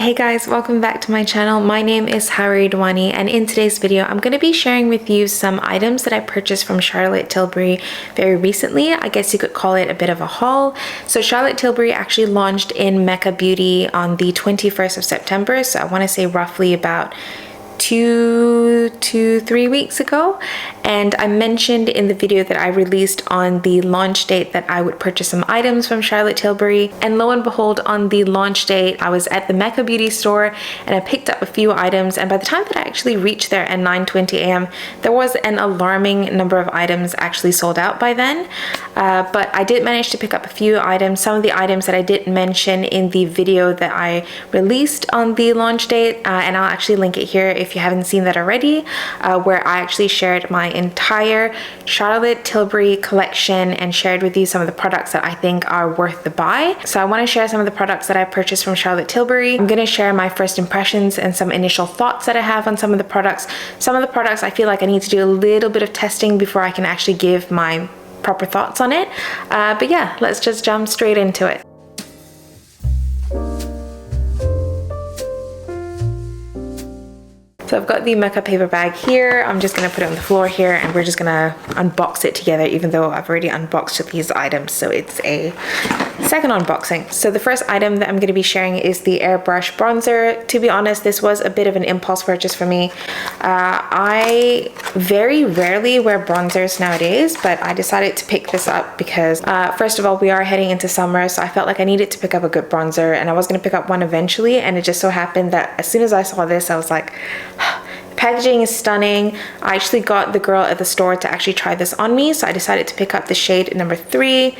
Hey guys, welcome back to my channel. My name is 𝒂𝓁𝓐𝓁𝓎 and in today's video I'm going to be sharing with you some items that I purchased from Charlotte Tilbury very recently. I guess you could call it a bit of a haul. So Charlotte Tilbury actually launched in 𝒂𝒑𝓬𝑡y on the 21st of September, so I want to say roughly about 2 to 3 weeks ago, and I mentioned in the video that I released on the launch date that I would purchase some items from Charlotte Tilbury, and lo and behold, on the launch date I was at the meccabeauty store and I picked up a few items, and by the time that I actually reached there at 9:20 a.m. there was an alarming number of items actually sold out by then, but I did manage to pick up a few items. Some of the items that I didn't mention in the video that I released on the launch date, and I'll actually link it here if you haven't seen that already, where I actually shared my entire Charlotte Tilbury collection and shared with you some of the products that I think are worth the buy. So I want to share some of the products that I purchased from Charlotte Tilbury. I'm going to share my first impressions and some initial thoughts that I have on some of the products. Some of the products I feel like I need to do a little bit of testing before I can actually give my proper thoughts on it. But yeah, let's just jump straight into it. So I've got the makeup paper bag here. I'm just gonna put it on the floor here and we're just gonna unbox it together, even though I've already unboxed these items, so it's a second unboxing. So the first item that I'm gonna be sharing is the Airbrush Bronzer. To be honest, this was a bit of an impulse purchase for me. I very rarely wear bronzers nowadays, but I decided to pick this up because first of all, we are heading into summer, so I felt like I needed to pick up a good bronzer, and I was gonna pick up one eventually, and it just so happened that as soon as I saw this, I was like, packaging is stunning. I actually got the girl at the store to actually try this on me, so I decided to pick up the shade number 3.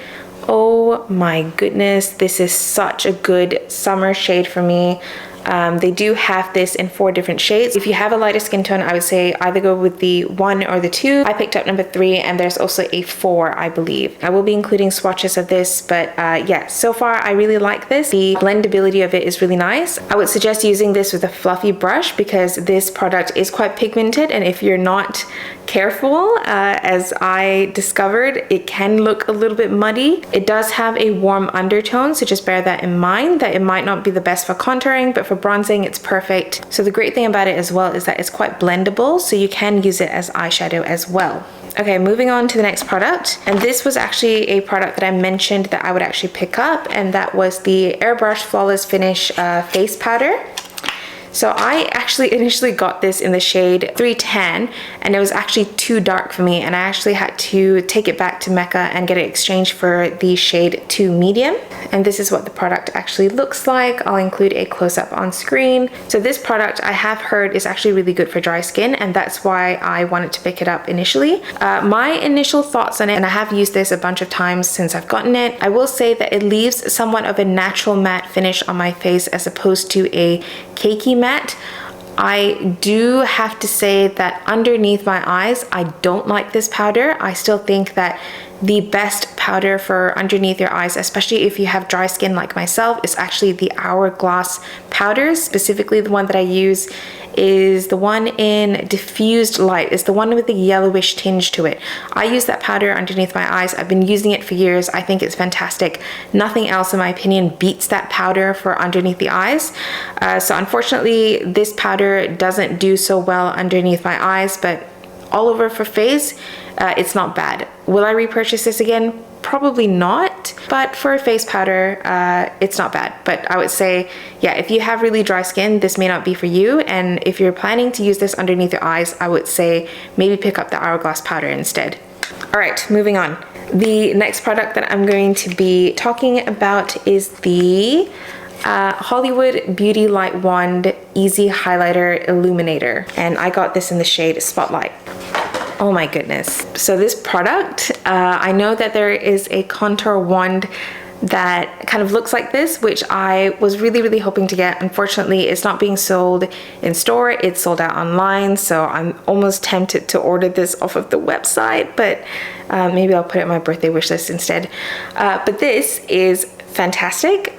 Oh my goodness, this is such a good summer shade for me. They do have this in 4 different shades. If you have a lighter skin tone, I would say either go with the 1 or the 2. I picked up number 3, and there's also a 4, I believe. I will be including swatches of this, but yeah, so far I really like this. The blendability of it is really nice. I would suggest using this with a fluffy brush because this product is quite pigmented, and if you're not careful, as I discovered, it can look a little bit muddy. It does have a warm undertone, so just bear that in mind, that it might not be the best for contouring, but for bronzing it's perfect. So the great thing about it as well is that it's quite blendable, so you can use it as eyeshadow as well. Okay, moving on to the next product, and this was actually a product that I mentioned that I would actually pick up, and that was the Airbrush Flawless Finish face powder. So I actually initially got this in the shade 310, and it was actually too dark for me, and I actually had to take it back to Mecca and get it exchanged for the shade 2 medium. And this is what the product actually looks like. I'll include a close-up on screen. So this product I have heard is actually really good for dry skin, and that's why I wanted to pick it up initially. My initial thoughts on it, and I have used this a bunch of times since I've gotten it, I will say that it leaves somewhat of a natural matte finish on my face as opposed to a cakey matte. I do have to say that underneath my eyes, I don't like this powder. I still think that the best powder for underneath your eyes, especially if you have dry skin like myself, is actually the Hourglass powders. Specifically, the one that I use is the one in Diffused Light. It's the one with the yellowish tinge to it. I use that powder underneath my eyes. I've been using it for years. I think it's fantastic. Nothing else, in my opinion, beats that powder for underneath the eyes. So unfortunately, this powder doesn't do so well underneath my eyes, but all over for face, it's not bad. Will I repurchase this again? Probably not, but for a face powder, it's not bad. But I would say, yeah, if you have really dry skin, this may not be for you, and if you're planning to use this underneath your eyes, I would say maybe pick up the Hourglass powder instead. All right, moving on. The next product that I'm going to be talking about is the Hollywood Beauty Light Wand Easy Highlighter Illuminator, and I got this in the shade Spotlight. Oh my goodness. So this product, I know that there is a contour wand that kind of looks like this, which I was really hoping to get. Unfortunately, it's not being sold in store. It's sold out online, so I'm almost tempted to order this off of the website, but maybe I'll put it on my birthday wish list instead. But this is fantastic.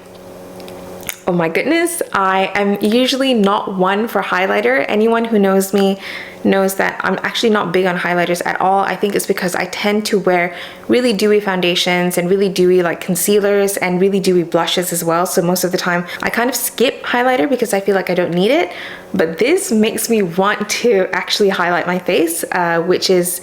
Oh my goodness, I am usually not one for highlighter. Anyone who knows me knows that I'm actually not big on highlighters at all. I think it's because I tend to wear really dewy foundations and really dewy like concealers and really dewy blushes as well. So most of the time I kind of skip highlighter because I feel like I don't need it. But this makes me want to actually highlight my face, which is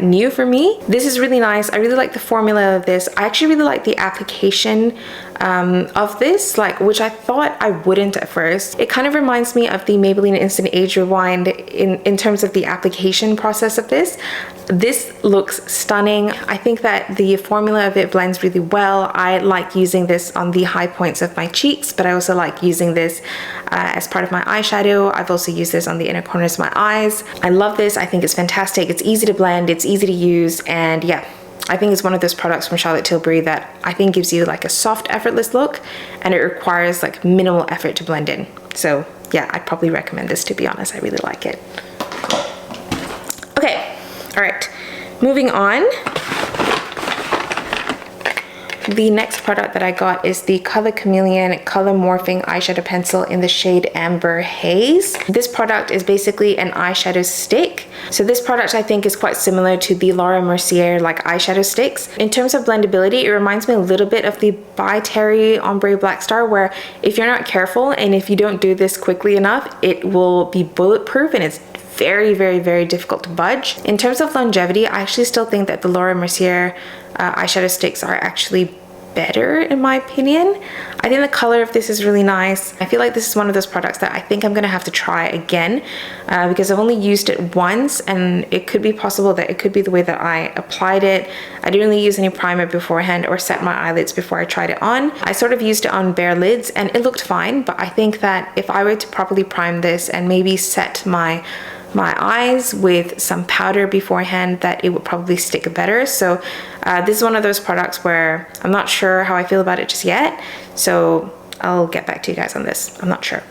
new for me. This is really nice. I really like the formula of this. I actually really like the application of this, like, which I thought I wouldn't at first. It kind of reminds me of the Maybelline Instant Age Rewind in terms of the application process of this. This looks stunning. I think that the formula of it blends really well. I like using this on the high points of my cheeks, but I also like using this as part of my eyeshadow. I've also used this on the inner corners of my eyes. I love this. I think it's fantastic. It's easy to blend, it's easy to use, and yeah, I think it's one of those products from Charlotte Tilbury that I think gives you like a soft, effortless look, and it requires like minimal effort to blend in. So yeah, I'd probably recommend this, to be honest. I really like it. Okay, all right, moving on. The next product that I got is the Color Chameleon Color Morphing Eyeshadow Pencil in the shade Amber Haze. This product is basically an eyeshadow stick. So this product I think is quite similar to the Laura Mercier like eyeshadow sticks. In terms of blendability, it reminds me a little bit of the 𝒂𝒑𝓁𝓁 Ombre Black Star, where if you're not careful and if you don't do this quickly enough, it will be bulletproof and it's very, very, very difficult to budge. In terms of longevity, I actually still think that the Laura Mercier eyeshadow sticks are actually better in my opinion. I think the color of this is really nice. I feel like this is one of those products that I think I'm gonna have to try again because I've only used it once, and it could be possible that it could be the way that I applied it. I didn't really use any primer beforehand or set my eyelids before I tried it on. I sort of used it on bare lids and it looked fine, but I think that if I were to properly prime this and maybe set my eyes with some powder beforehand, that it would probably stick better. So this is one of those products where I'm not sure how I feel about it just yet, so I'll get back to you guys on this. I'm not sure.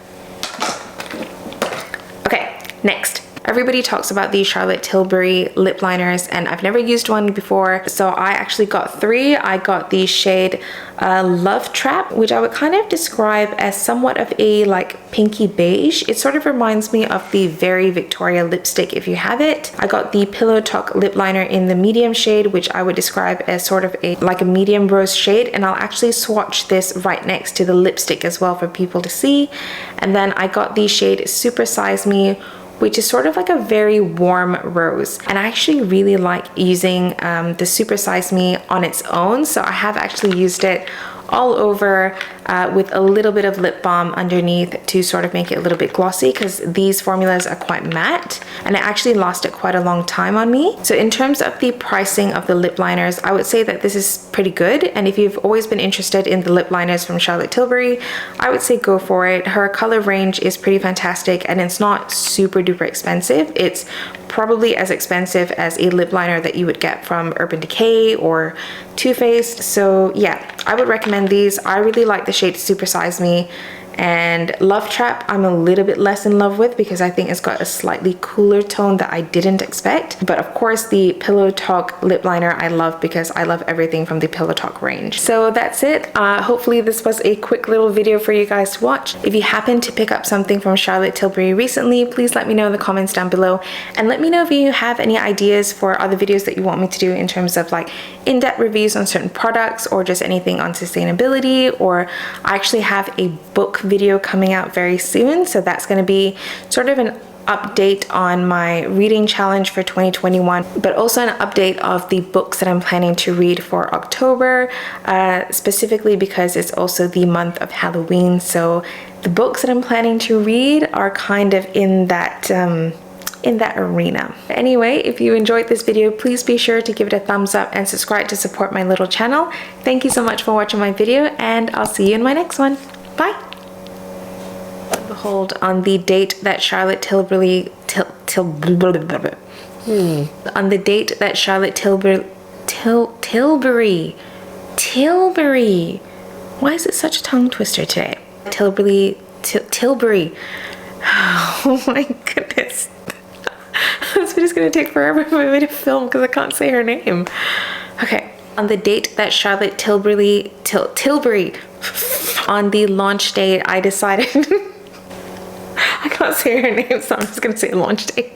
Okay, next. Everybody talks about these Charlotte Tilbury lip liners, and I've never used one before, so I actually got 3. I got the shade Love Trap, which I would kind of describe as somewhat of a like pinky beige. It sort of reminds me of the Very Victoria lipstick if you have it. I got the Pillow Talk lip liner in the medium shade, which I would describe as sort of a medium rose shade, and I'll actually swatch this right next to the lipstick as well for people to see. And then I got the shade Super Size Me, which is sort of like a very warm rose, and I actually really like using the Super Size Me on its own. So I have actually used it all over with a little bit of lip balm underneath to sort of make it a little bit glossy, because these formulas are quite matte and it actually lasted quite a long time on me. So in terms of the pricing of the lip liners, I would say that this is pretty good, and if you've always been interested in the lip liners from Charlotte Tilbury, I would say go for it. Her color range is pretty fantastic and it's not super duper expensive. It's probably as expensive as a lip liner that you would get from Urban Decay or Too Faced. So yeah, I would recommend these. I really like the shade Super Size Me, and Love Trap I'm a little bit less in love with because I think it's got a slightly cooler tone that I didn't expect. But of course the Pillow Talk lip liner I love because I love everything from the Pillow Talk range. So that's it. Hopefully this was a quick little video for you guys to watch. If you happen to pick up something from Charlotte Tilbury recently, please let me know in the comments down below, and let me know if you have any ideas for other videos that you want me to do in terms of like in-depth reviews on certain products or just anything on sustainability. Or I actually have a book video coming out very soon, so that's going to be sort of an update on my reading challenge for 2021, but also an update of the books that I'm planning to read for October, specifically because it's also the month of Halloween. So the books that I'm planning to read are kind of in that arena. Anyway, if you enjoyed this video, please be sure to give it a thumbs up and subscribe to support my little channel. Thank you so much for watching my video, and I'll see you in my next one. Bye! Behold, on the date that Charlotte Tilbury Tilbury, why is it such a tongue twister today? Tilbury. Oh my goodness. This video's gonna take forever for me to film because I can't say her name. Okay, on the date that Charlotte Tilbury On the launch date, I decided, I can't say her name, so I'm just gonna say launch date.